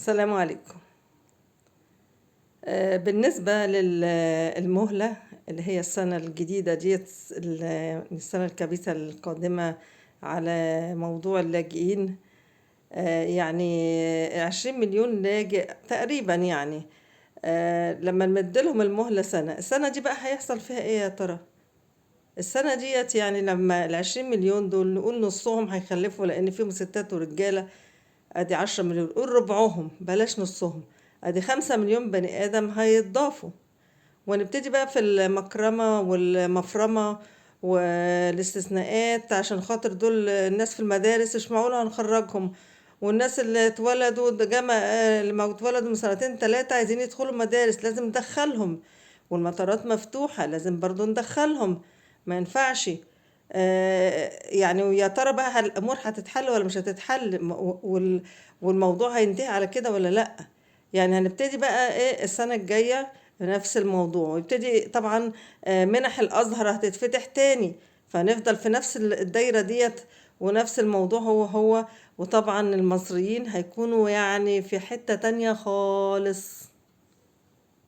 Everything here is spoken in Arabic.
السلام عليكم. بالنسبة للمهلة اللي هي السنة الجديدة ديت، السنة الكبيسة القادمة على موضوع اللاجئين. يعني 20 مليون لاجئ تقريبا يعني. لما نمدلهم المهلة السنة دي بقى هيحصل فيها ايه يا ترى؟ السنة ديت يعني لما ال20 مليون دول نقول نصهم هيخلفوا، لأن فيهم ستات ورجالة. ادي 10 مليون، قول ربعهم بلاش نصهم. ادي 5 مليون بني ادم هيتضافوا، ونبتدي بقى في المكرمة والمفرمة والاستثناءات، عشان خاطر دول الناس في المدارس مش معقولة هنخرجهم. والناس اللي اتولدوا ده جمع، اللي اتولدوا من سنتين تلاتة عايزين يدخلوا مدارس لازم ندخلهم. والمطارات مفتوحة لازم برضو ندخلهم. ما ينفعش. يعني ويا ترى بقى الأمور هتتحل ولا مش هتتحل، والموضوع هينتهي على كده ولا لأ؟ يعني هنبتدي بقى ايه السنة الجاية بنفس الموضوع، ويبتدي طبعا منح الأزهر هتتفتح تاني. فنفضل في نفس الدايرة ديت، ونفس الموضوع هو. وطبعا المصريين هيكونوا يعني في حتة تانية خالص.